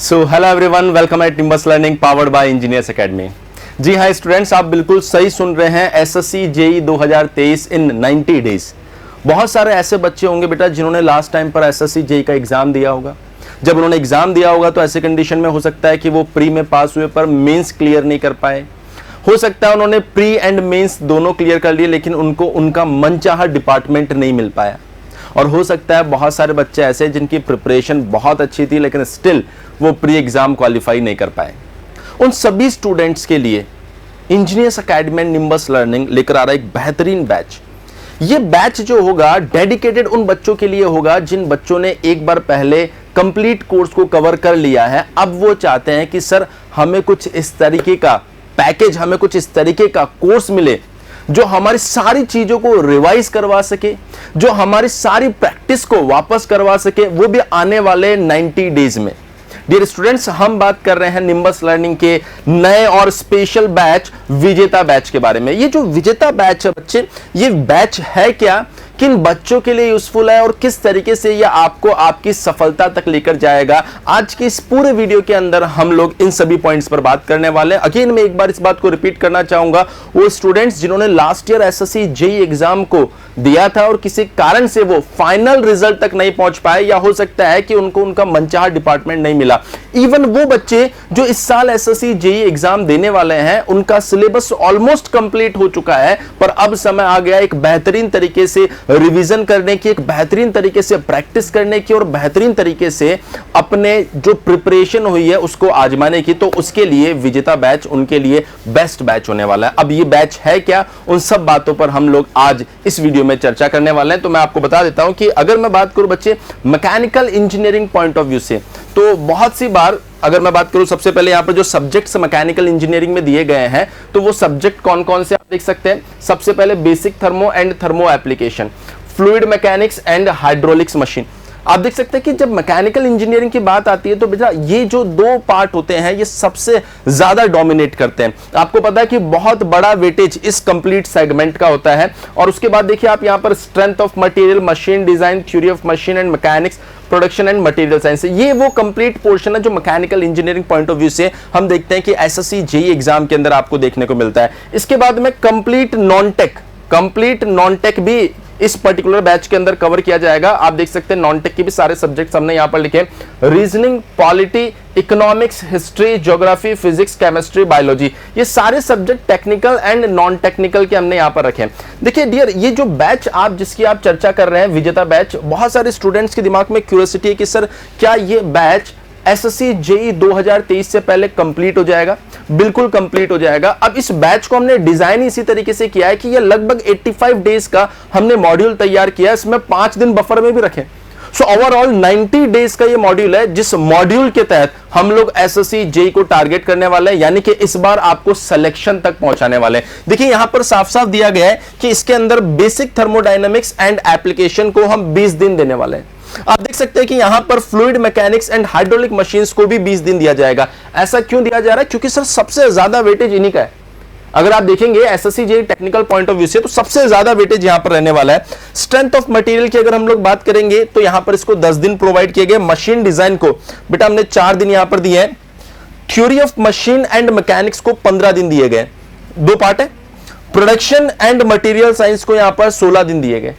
So hello everyone, welcome at Nimbus learning powered by engineers academy. जी हाँ students, आप बिल्कुल सही सुन रहे हैं। SSC JE 2023 in 90 days. बहुत सारे ऐसे बच्चे होंगे बेटा जिन्होंने लास्ट टाइम पर एसएससी जेई का एग्जाम दिया होगा। जब उन्होंने एग्जाम दिया होगा तो ऐसे कंडीशन में हो सकता है कि वो प्री में पास हुए पर मेंस क्लियर नहीं कर पाए। हो सकता है उन्होंने प्री एंड मेंस दोनों क्लियर कर लिए लेकिन उनको उनका मनचाहा डिपार्टमेंट नहीं मिल पाया। और हो सकता है बहुत सारे बच्चे ऐसे जिनकी प्रिपरेशन बहुत अच्छी थी लेकिन स्टिल वो प्री एग्जाम क्वालिफाई नहीं कर पाए। उन सभी स्टूडेंट्स के लिए इंजीनियर्स एकेडमी निम्बस लर्निंग लेकर आ रहा है एक बेहतरीन बैच। ये बैच जो होगा डेडिकेटेड उन बच्चों के लिए होगा जिन बच्चों ने एक बार पहले कंप्लीट कोर्स को कवर कर लिया है। अब वो चाहते हैं कि सर हमें कुछ इस तरीके का पैकेज, हमें कुछ इस तरीके का कोर्स मिले जो हमारी सारी चीजों को रिवाइज करवा सके, जो हमारी सारी प्रैक्टिस को वापस करवा सके, वो भी आने वाले 90 डेज में। डियर स्टूडेंट्स, हम बात कर रहे हैं निम्बस लर्निंग के नए और स्पेशल बैच विजेता बैच के बारे में। ये जो विजेता बैच है बच्चे, ये बैच है क्या, किन बच्चों के लिए यूजफुल है और किस तरीके से ये आपको आपकी सफलता तक लेकर जाएगा, आज के इस पूरे वीडियो के अंदर हम लोग इन सभी पॉइंट्स पर बात करने वाले हैं। अगेन मैं एक बार इस बात को रिपीट करना चाहूंगा, वो स्टूडेंट्स जिन्होंने last year SSC JEE exam को दिया था और किसी कारण से वो फाइनल रिजल्ट तक नहीं पहुंच पाए, या हो सकता है कि उनको उनका मनचाहा डिपार्टमेंट नहीं मिला। इवन वो बच्चे जो इस साल एसएससी जेईई एग्जाम देने वाले हैं, उनका सिलेबस ऑलमोस्ट कंप्लीट हो चुका है, पर अब समय आ गया एक बेहतरीन तरीके से रिवीजन करने की, एक बेहतरीन तरीके से प्रैक्टिस करने की और बेहतरीन तरीके से अपने जो प्रिपरेशन हुई है उसको आजमाने की। तो उसके लिए विजेता बैच उनके लिए बेस्ट बैच होने वाला है। अब ये बैच है क्या, उन सब बातों पर हम लोग आज इस वीडियो में चर्चा करने वाले हैं। तो मैं आपको बता देता हूं कि अगर मैं बात करूं बच्चे mechanical engineering point of view से, तो बहुत सी बार अगर मैं बात करूं, सबसे पहले यहां पर जो सब्जेक्ट्स मैकेनिकल इंजीनियरिंग में दिए गए हैं तो वो सब्जेक्ट कौन कौन से आप देख सकते हैं। सबसे पहले basic thermo and thermo application, fluid mechanics and hydraulics machine. आप देख सकते हैं कि जब मैकेनिकल इंजीनियरिंग की बात आती है तो बेटा ये जो दो पार्ट होते हैं ये सबसे ज्यादा डोमिनेट करते हैं। आपको पता है कि बहुत बड़ा वेटेज इस कंप्लीट सेगमेंट का होता है। और उसके बाद देखिए आप यहां पर strength of material, machine design, theory of machine and mechanics, production and material science, ये वो कंप्लीट पोर्शन है जो mechanical engineering point of view से हम देखते हैं कि एसएससी जेईई एग्जाम के अंदर आपको देखने को मिलता है। इसके बाद में कंप्लीट नॉन टेक भी इस पर्टिकुलर बैच के अंदर कवर किया जाएगा। आप देख सकते हैं नॉन टेक के भी सारे सब्जेक्ट्स हमने यहां पर लिखे, reasoning, polity, economics, history, geography, physics, chemistry, biology, ये सारे subject technical and non technical के हमने यहां पर रखे। देखिए डियर, ये जो बैच जिसकी आप चर्चा कर रहे हैं विजेता बैच, बहुत सारे स्टूडेंट्स के दिमाग में क्यूरियोसिटी है कि सर क्या ये बैच एसएससी जेईई 2023 से पहले कंप्लीट हो जाएगा। बिल्कुल कंप्लीट हो जाएगा। अब इस बैच को हमने डिजाइन इसी तरीके से किया है कि ये लगभग 85 डेज का हमने मॉड्यूल तैयार किया, इसमें 5 दिन बफर में भी रखे। सो ओवरऑल 90 डेज का ये मॉड्यूल है, जिस मॉड्यूल के तहत हम लोग एसएससी जेईई को टारगेट करने वाले हैं, यानी कि इस बार आपको सिलेक्शन तक पहुंचाने वाले हैं। देखिए यहां पर साफ साफ दिया गया है कि इसके अंदर बेसिक थर्मोडायनेमिक्स एंड एप्लीकेशन को हम 20 दिन देने वाले हैं। आप देख सकते हैं कि यहां पर fluid mechanics and hydraulic machines को भी 20 दिन दिया जाएगा। ऐसा क्यों दिया जा रहा है? क्योंकि सर सबसे ज्यादा वेटेज इन्हीं का है। अगर आप देखेंगे SSC JEE technical point of view से तो सबसे ज्यादा वेटेज यहां पर रहने वाला है। स्ट्रेंथ ऑफ मटेरियल की अगर हम लोग बात करेंगे तो यहां पर इसको 10 दिन प्रोवाइड किए गए। मशीन डिजाइन को बेटा हमने 4 दिन यहां पर दिए हैं। Theory of machine and mechanics को 15 दिन दिए गए, 2 पार्ट है। प्रोडक्शन एंड मटेरियल साइंस को यहां पर 16 दिन दिए गए।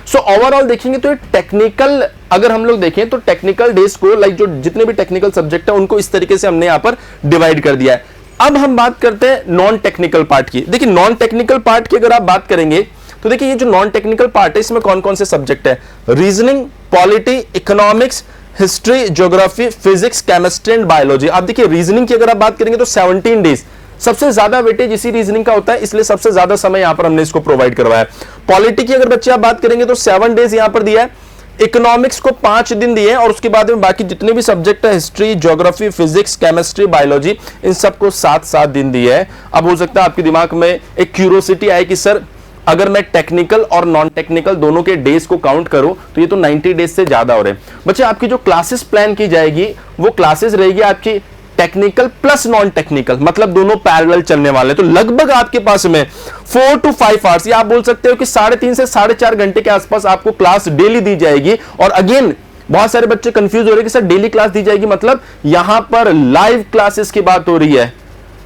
सो ओवरऑल देखेंगे तो टेक्निकल, अगर हम लोग देखें तो टेक्निकल डेज को, लाइक जो जितने भी टेक्निकल सब्जेक्ट है उनको इस तरीके से हमने यहां पर डिवाइड कर दिया है। अब हम बात करते हैं नॉन टेक्निकल पार्ट की। देखिए नॉन टेक्निकल पार्ट की अगर आप बात करेंगे तो देखिए ये जो नॉन टेक्निकल पार्ट है इसमें कौन कौन से सब्जेक्ट है, reasoning, polity, economics, history, geography, physics, chemistry and biology. आप देखिए रीजनिंग की अगर आप बात करेंगे तो 17 डेज, सबसे ज्यादा वेटेज इसी रीजनिंग का होता है, इसलिए सबसे ज्यादा समय यहां पर हमने इसको प्रोवाइड करवाया। पॉलिटी की अगर बच्चे आप बात करेंगे तो 7 डेज यहां पर दिया है। इकोनॉमिक्स को 5 दिन दिए और उसके बाद में बाकी जितने भी सब्जेक्ट है, history, geography, physics, chemistry, biology, इन सबको 7-7 दिन दिए है। अब हो सकता है आपके दिमाग में एक क्यूरियोसिटी आए कि सर अगर मैं टेक्निकल और नॉन टेक्निकल दोनों के डेज को काउंट करूं तो ये तो 90 डेज से ज्यादा हो रहे हैं। बच्चे आपकी जो क्लासेस प्लान की जाएगी वो क्लासेस रहेगी आपकी टेक्निकल प्लस नॉन टेक्निकल, मतलब दोनों पैरेलल चलने वाले। तो लगभग आपके पास में 4 to 5 आवर्स, या आप बोल सकते हो कि 3.5 से 4.5 घंटे के आसपास आपको क्लास डेली दी जाएगी। और अगेन बहुत सारे बच्चे कंफ्यूज हो रहे हैं कि सर डेली क्लास दी जाएगी, मतलब यहां पर लाइव क्लासेस की बात हो रही है।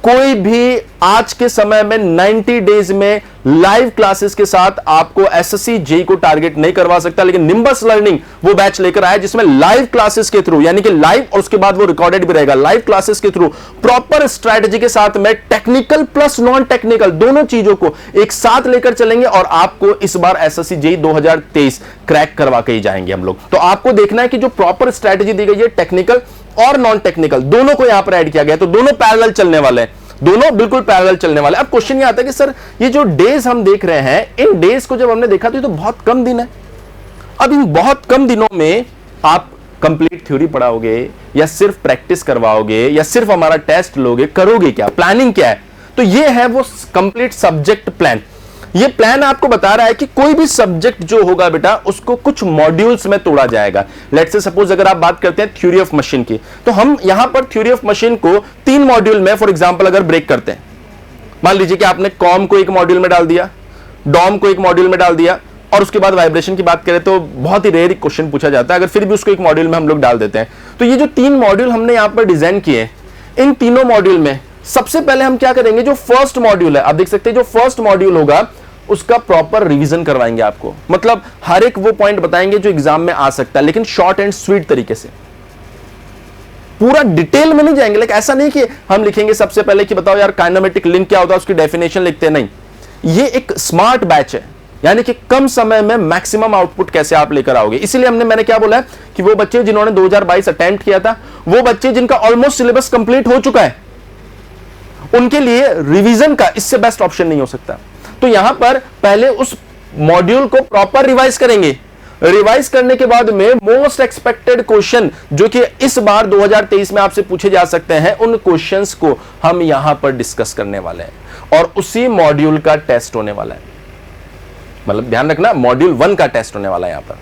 कोई भी आज के समय में 90 डेज में लाइव क्लासेस के साथ आपको एसएससी जेईई को टारगेट नहीं करवा सकता, लेकिन निम्बस लर्निंग वो बैच लेकर आया जिसमें लाइव क्लासेस के थ्रू, यानी कि लाइव और उसके बाद वो रिकॉर्डेड भी रहेगा, लाइव क्लासेस के थ्रू प्रॉपर स्ट्रेटजी के साथ में टेक्निकल प्लस नॉन टेक्निकल दोनों चीजों को एक साथ लेकर चलेंगे और आपको इस बार एसएससी जेईई 2023 क्रैक करवा के ही जाएंगे हम लोग। तो आपको देखना है कि जो प्रॉपर स्ट्रेटजी दी गई है टेक्निकल और नॉन टेक्निकल दोनों को यहां पर ऐड किया गया, तो दोनों पैरेलल चलने वाले हैं, दोनों बिल्कुल पैरेलल चलने वाले। अब क्वेश्चन ये आता है कि सर ये जो डेज हम देख रहे हैं, इन डेज को जब हमने देखा तो ये तो बहुत कम दिन है। अब इन बहुत कम दिनों में आप कंप्लीट थ्योरी पढ़ाओगे या सिर्फ प्रैक्टिस करवाओगे या सिर्फ हमारा टेस्ट लोगे, करोगे क्या, प्लानिंग क्या है? तो ये है वो कंप्लीट सब्जेक्ट प्लान। ये प्लान आपको बता रहा है कि कोई भी सब्जेक्ट जो होगा बेटा उसको कुछ मॉड्यूल्स में तोड़ा जाएगा। लेट्स से सपोज अगर आप बात करते हैं थ्योरी ऑफ मशीन की, तो हम यहां पर थ्योरी ऑफ मशीन को 3 मॉड्यूल में फॉर एग्जांपल अगर ब्रेक करते हैं, मान लीजिए कि आपने कॉम को एक मॉड्यूल में डाल दिया, डॉम को एक मॉड्यूल में डाल दिया, और उसके बाद वाइब्रेशन की बात करें तो बहुत ही रेयर क्वेश्चन पूछा जाता है, अगर फिर भी उसको एक मॉड्यूल में हम लोग डाल देते हैं। तो ये जो 3 मॉड्यूल हमने यहां पर डिजाइन किए, इन तीनों मॉड्यूल में सबसे पहले हम क्या करेंगे, जो फर्स्ट मॉड्यूल है आप देख सकते हैं, जो फर्स्ट मॉड्यूल होगा उसका प्रॉपर रिवीजन करवाएंगे आपको, मतलब हर एक वो पॉइंट बताएंगे जो एग्जाम में आ सकता है, लेकिन शॉर्ट एंड स्वीट तरीके से, पूरा डिटेल में नहीं जाएंगे। लेकिन ऐसा नहीं कि हम लिखेंगे सबसे पहले कि बताओ यार काइनेमेटिक लिंक क्या होता है, उसकी डेफिनेशन लिखते हैं, नहीं। ये एक स्मार्ट बैच है, यानी कि कम समय में मैक्सिमम आउटपुट कैसे आप लेकर आओगे। इसीलिए मैंने क्या बोला है कि वो बच्चे जिन्होंने 2022 अटेम्प्ट किया था, वो बच्चे जिनका ऑलमोस्ट सिलेबस कंप्लीट हो चुका है, उनके लिए रिवीजन का इससे बेस्ट ऑप्शन नहीं हो सकता। तो यहां पर पहले उस मॉड्यूल को प्रॉपर रिवाइज करेंगे, रिवाइज करने के बाद में मोस्ट एक्सपेक्टेड क्वेश्चन जो कि इस बार 2023 में आपसे पूछे जा सकते हैं, उन क्वेश्चंस को हम यहां पर डिस्कस करने वाले हैं और उसी मॉड्यूल का टेस्ट होने वाला है। मतलब ध्यान रखना, मॉड्यूल 1 का टेस्ट होने वाला है यहां पर,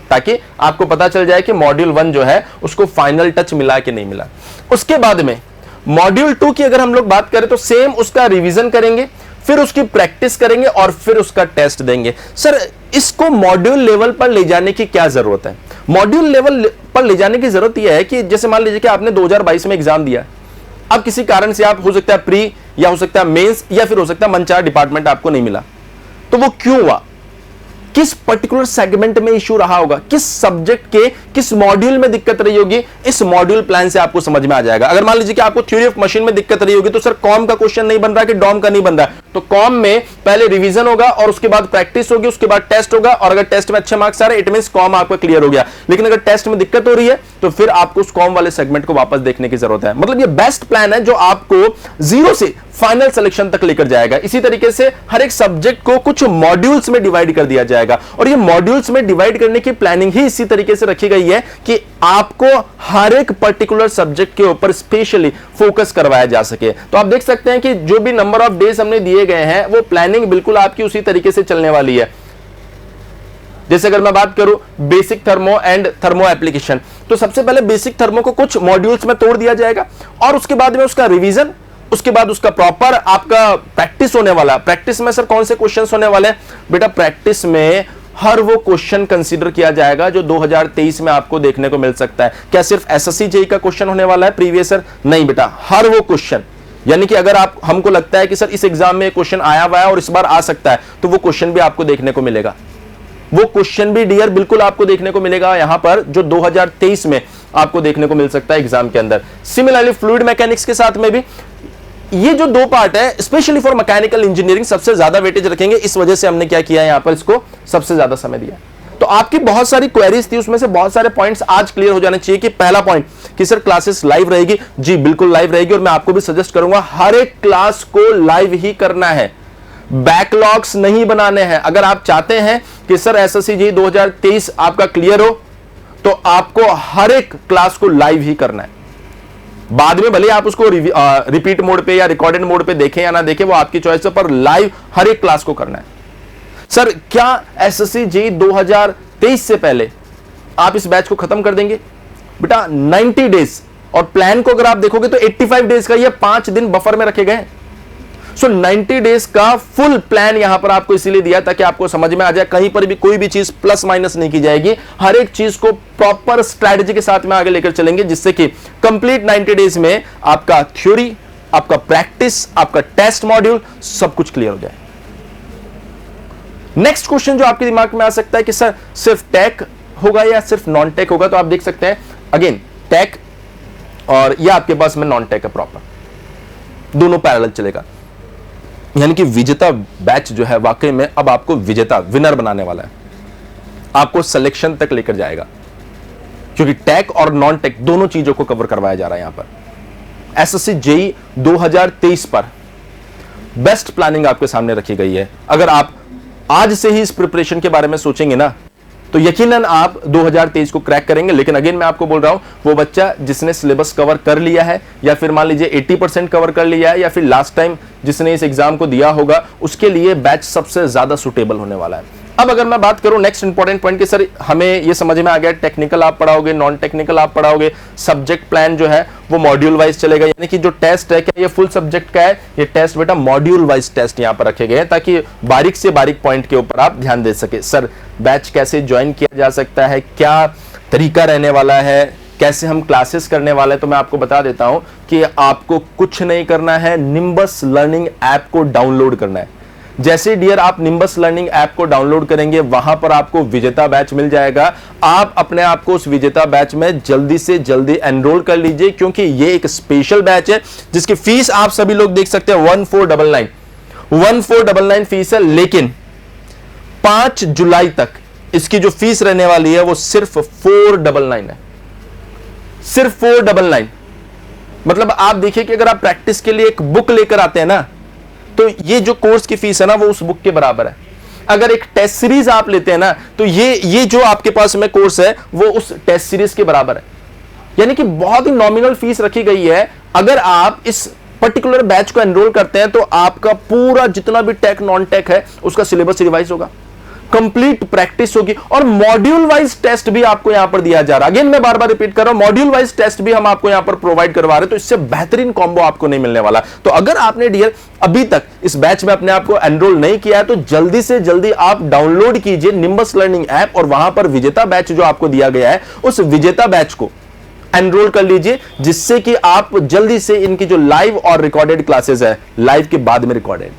ताकि आपको पता चल जाए कि मॉड्यूल 1 जो है उसको फाइनल टच मिला कि नहीं मिला। उसके बाद में मॉड्यूल 2 की अगर हम लोग बात करें तो सेम उसका रिवीजन करेंगे, फिर उसकी प्रैक्टिस करेंगे और फिर उसका टेस्ट देंगे। सर इसको मॉड्यूल लेवल पर ले जाने की क्या जरूरत है? मॉड्यूल लेवल पर ले जाने की जरूरत यह है कि जैसे मान लीजिए कि आपने 2022 में एग्जाम दिया, अब किसी कारण से आप हो सकता है प्री या हो सकता है मेंस या फिर हो सकता है मनचाहा डिपार्टमेंट आपको नहीं मिला, तो वो क्यों हुआ, किस पर्टिकुलर सेगमेंट में इश्यू रहा होगा, किस सब्जेक्ट के किस मॉड्यूल में दिक्कत रही होगी, इस मॉड्यूल प्लान से आपको समझ में आ जाएगा। अगर मान लीजिए कि आपको थ्योरी ऑफ मशीन में दिक्कत रही होगी तो सर कॉम का क्वेश्चन नहीं बन रहा कि डॉम का नहीं बन रहा, तो कॉम में पहले रिवीजन होगा और उसके बाद प्रैक्टिस होगी, उसके बाद टेस्ट होगा, और अगर टेस्ट में अच्छे मार्क्स आ रहे इट मींस कॉम आपका क्लियर हो गया। लेकिन अगर टेस्ट में दिक्कत हो रही है तो फिर आपको उस कॉम वाले सेगमेंट को वापस देखने की जरूरत है। मतलब ये बेस्ट प्लान है जो आपको 0 से फाइनल सिलेक्शन तक लेकर जाएगा। इसी तरीके से हर एक सब्जेक्ट को कुछ मॉड्यूल्स में डिवाइड कर दिया जाएगा, और ये मॉड्यूल्स में डिवाइड करने की प्लानिंग ही इसी तरीके से रखी गई है कि आपको हर एक पर्टिकुलर सब्जेक्ट के ऊपर स्पेशली फोकस करवाया जा सके। तो आप देख सकते हैं कि जो भी नंबर ऑफ डेज हमने दिए गए हैं वो प्लानिंग बिल्कुल आपकी उसी तरीके से चलने वाली है। जैसे अगर मैं बात करूं basic thermo and thermo application, तो सबसे पहले बेसिक थर्मो को कुछ मॉड्यूल्स में तोड़ दिया जाएगा और उसके बाद में उसका रिवीजन, उसके बाद उसका प्रॉपर आपका प्रैक्टिस होने वाला। प्रैक्टिस में सर कौन से क्वेश्चंस होने वाले हैं? बेटा प्रैक्टिस में हर वो क्वेश्चन कंसीडर किया जाएगा जो 2023 में आपको देखने को मिल सकता है। क्या सिर्फ एसएससी जेईई का क्वेश्चन होने वाला है प्रीवियस ईयर? नहीं बेटा, हर वो क्वेश्चन, यानी कि अगर आप हमको लगता है कि सर इस एग्जाम में क्वेश्चन आया हुआ है और इस बार आ सकता है, तो वो क्वेश्चन भी आपको देखने को मिलेगा। वो क्वेश्चन भी डियर बिल्कुल आपको देखने को मिलेगा यहां पर जो 2023 में आपको देखने को मिल सकता है एग्जाम के अंदर। सिमिलरली फ्लूइड मैकेनिक्स के साथ में भी ये जो 2 पार्ट है स्पेशली फॉर मैकेनिकल इंजीनियरिंग सबसे ज्यादा वेटेज रखेंगे, इस वजह से हमने क्या किया है यहां पर इसको सबसे ज्यादा समय दिया। तो आपकी बहुत सारी क्वेरीज थी, उसमें से बहुत सारे पॉइंट्स आज क्लियर हो जाने चाहिए। कि पहला पॉइंट कि सर क्लासेस लाइव रहेगी, जी बिल्कुल लाइव रहेगी, और मैं आपको भी सजेस्ट करूंगा हर एक क्लास को लाइव ही करना है, बैकलॉग्स नहीं बनाने हैं। अगर आप चाहते हैं कि सर एसएससी जेईई 2023 आपका क्लियर हो तो आपको हर एक क्लास को लाइव ही करना है। बाद में भले आप उसको रिपीट मोड पे या रिकॉर्डेड मोड पे देखें या ना देखें, वो आपकी चॉइस है, पर लाइव हर एक क्लास को करना है। सर क्या एसएससी जेईई 2023 से पहले आप इस बैच को खत्म कर देंगे? बेटा 90 डेज, और प्लान को अगर आप देखोगे तो 85 डेज का ये 5 दिन बफर में रखे गए। सो 90 डेज का फुल प्लान यहां पर आपको इसीलिए दिया ताकि आपको समझ में आ जाए, कहीं पर भी कोई भी चीज प्लस माइनस नहीं की जाएगी, हर एक चीज को प्रॉपर स्ट्रैटेजी के साथ में आगे लेकर चलेंगे, जिससे कि कंप्लीट 90 डेज में आपका थ्योरी, आपका प्रैक्टिस, आपका टेस्ट मॉड्यूल सब कुछ क्लियर हो जाए। नेक्स्ट क्वेश्चन जो आपके दिमाग में आ सकता है कि सर सिर्फ टेक होगा या सिर्फ नॉन टेक होगा, तो आप देख सकते हैं अगेन टेक और ये आपके पास में नॉन टेक है, प्रॉपर दोनों पैरेलल चलेगा। यानी कि विजेता बैच जो है वाकई में अब आपको विजेता विनर बनाने वाला है, आपको सिलेक्शन तक लेकर जाएगा, क्योंकि टेक और नॉन टेक दोनों चीजों को कवर करवाया जा रहा है। यहां पर एसएससी जेईई 2023 पर बेस्ट प्लानिंग आपके सामने रखी गई है। अगर आप आज से ही इस प्रिपरेशन के बारे में सोचेंगे ना, तो यकीनन आप 2023 को क्रैक करेंगे। लेकिन अगेन मैं आपको बोल रहा हूं, वो बच्चा जिसने सिलेबस कवर कर लिया है, या फिर मान लीजिए 80% कवर कर लिया है, या फिर लास्ट टाइम जिसने इस एग्जाम को दिया होगा, उसके लिए बैच सबसे ज्यादा सुटेबल होने वाला है। अब अगर मैं बात करूं नेक्स्ट इंपॉर्टेंट पॉइंट कि सर हमें ये समझ में आ गया टेक्निकल आप पढ़ाओगे, नॉन टेक्निकल आप पढ़ाओगे, सब्जेक्ट प्लान जो है वो मॉड्यूल वाइज चलेगा, यानी कि जो टेस्ट है क्या ये फुल सब्जेक्ट का है, ये टेस्ट बेटा मॉड्यूल वाइज टेस्ट यहां पर रखे गए हैं ताकि बारीक से बारीक पॉइंट के ऊपर आप ध्यान दे सके। सर बैच कैसे ज्वाइन किया जा सकता है, क्या तरीका रहने वाला है, कैसे हम क्लासेस करने वाले हैं, तो मैं आपको बता देता हूं कि आपको कुछ नहीं करना है, निम्बस लर्निंग ऐप को डाउनलोड करना है। जैसे डियर आप निम्बस लर्निंग ऐप को डाउनलोड करेंगे, वहां पर आपको विजेता बैच मिल जाएगा। आप अपने आप को उस विजेता बैच में जल्दी से जल्दी एनरोल कर लीजिए, क्योंकि ये एक स्पेशल बैच है जिसकी फीस आप सभी लोग देख सकते हैं 1499 फीस है। लेकिन 5 जुलाई तक इसकी जो फीस रहने वाली है वो सिर्फ 499 है, सिर्फ 499। मतलब आप देखिए कि अगर आप प्रैक्टिस के लिए एक बुक लेकर आते हैं ना, तो ये जो कोर्स की फीस है ना वो उस बुक के बराबर है। अगर एक टेस्ट सीरीज आप लेते हैं ना, तो ये जो आपके पास में कोर्स है वो उस टेस्ट सीरीज के बराबर है। यानी कि बहुत ही नॉमिनल फीस रखी गई है। अगर आप इस पर्टिकुलर बैच को एनरोल करते हैं तो आपका पूरा जितना भी टेक नॉन टेक है उसका सिलेबस रिवाइज होगा, कंप्लीट प्रैक्टिस होगी, और मॉड्यूल वाइज टेस्ट भी आपको यहां पर दिया जा रहा है। अगेन मैं बार बार रिपीट कर रहा हूं, मॉड्यूल वाइज टेस्ट भी हम आपको यहां पर प्रोवाइड करवा रहे हैं, तो इससे बेहतरीन कॉम्बो आपको नहीं मिलने वाला। तो अगर आपने डियर अभी तक इस बैच में अपने आप को एनरोल नहीं किया है, तो जल्दी से जल्दी आप डाउनलोड कीजिए निम्बस लर्निंग ऐप, और वहां पर विजेता बैच जो आपको दिया गया है उस विजेता बैच को एनरोल कर लीजिए, जिससे कि आप जल्दी से इनकी जो लाइव और रिकॉर्डेड क्लासेस है, लाइव के बाद में recorded,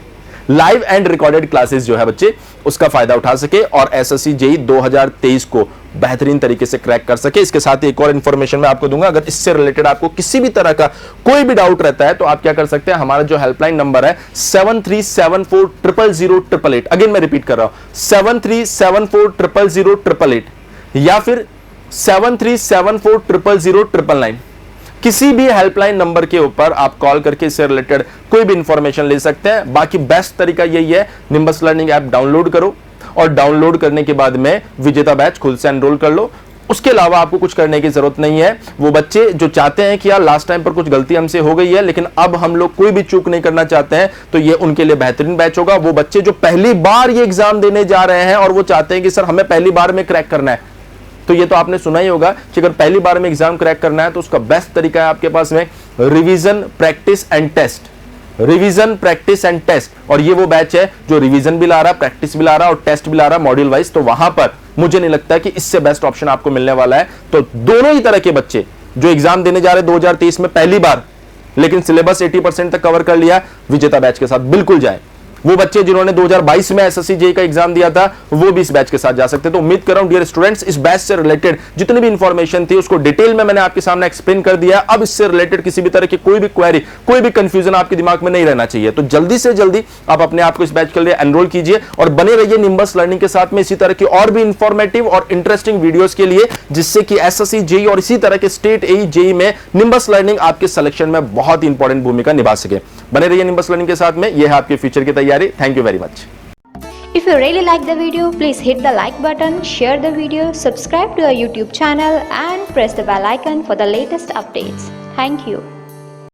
live and recorded classes जो है बच्चे उसका फायदा उठा सके और एसएससी जेईई 2023 को बेहतरीन तरीके से क्रैक कर सके। इसके साथ एक और इंफॉर्मेशन मैं आपको दूंगा, अगर इससे रिलेटेड आपको किसी भी तरह का कोई भी डाउट रहता है तो आप क्या कर सकते हैं, हमारा जो हेल्पलाइन नंबर है 7374000888, अगेन मैं रिपीट कर रहा हूं 7374000888, या फिर 7374000999, किसी भी हेल्पलाइन नंबर के ऊपर आप कॉल करके इससे रिलेटेड कोई भी इंफॉर्मेशन ले सकते हैं। बाकी बेस्ट तरीका यही है, निम्बस लर्निंग ऐप डाउनलोड करो और डाउनलोड करने के बाद में विजेता बैच खुद से एनरोल कर लो। उसके अलावा आपको कुछ करने की जरूरत नहीं है। वो बच्चे जो चाहते हैं कि यार लास्ट टाइम पर कुछ गलती हमसे हो गई है लेकिन अब हम लोग कोई भी चूक नहीं करना चाहते हैं, तो ये उनके लिए बेहतरीन बैच होगा। वो बच्चे जो पहली बार ये एग्जाम देने जा रहे हैं और वो चाहते हैं कि सर हमें पहली बार में क्रैक करना है, तो ये तो आपने सुना ही होगा कि अगर पहली बार में एग्जाम क्रैक करना है तो उसका बेस्ट तरीका है आपके पास में revision, practice and test, revision, practice and test. और ये वो बैच है जो रिवीजन भी ला रहा है, प्रैक्टिस भी ला रहा है और टेस्ट भी ला रहा है मॉड्यूल वाइज। तो वहां पर मुझे नहीं लगता कि इससे बेस्ट ऑप्शन आपको मिलने वाला है। तो दोनों ही तरह के बच्चे जो एग्जाम देने जा रहे हैं 2023 में पहली बार, लेकिन सिलेबस 80% तक कवर कर लिया, विजेता बैच के साथ बिल्कुल जाए। वो बच्चे जिन्होंने 2022 में एसएससी जेईई का एग्जाम दिया था वो भी इस बैच के साथ जा सकते हैं। तो उम्मीद कर रहा हूं डियर स्टूडेंट्स, इस बैच से रिलेटेड जितनी भी इंफॉर्मेशन थी उसको डिटेल में मैंने आपके सामने एक्सप्लेन कर दिया। अब इससे रिलेटेड किसी भी तरह की कोई भी क्वेरी, कोई भी कंफ्यूजन आपके दिमाग में नहीं रहना चाहिए। तो जल्दी से जल्दी आप अपने आप को इस बैच के लिए एनरोल कीजिए और बने रहिए निम्बस लर्निंग के साथ में इसी तरह की और भी इंफॉर्मेटिव और इंटरेस्टिंग वीडियोस के लिए, जिससे कि एसएससी जेईई और इसी तरह के स्टेट एई जेईई में निम्बस लर्निंग आपके सिलेक्शन में बहुत ही इंपॉर्टेंट भूमिका निभा सके। बने रहिए निम्बस लर्निंग के साथ में, यह है आपके फ्यूचर की तैयारी। Thank you very much. If you really like the video, please hit the like button, share the video, subscribe to our YouTube channel and press the bell icon for the latest updates. Thank you.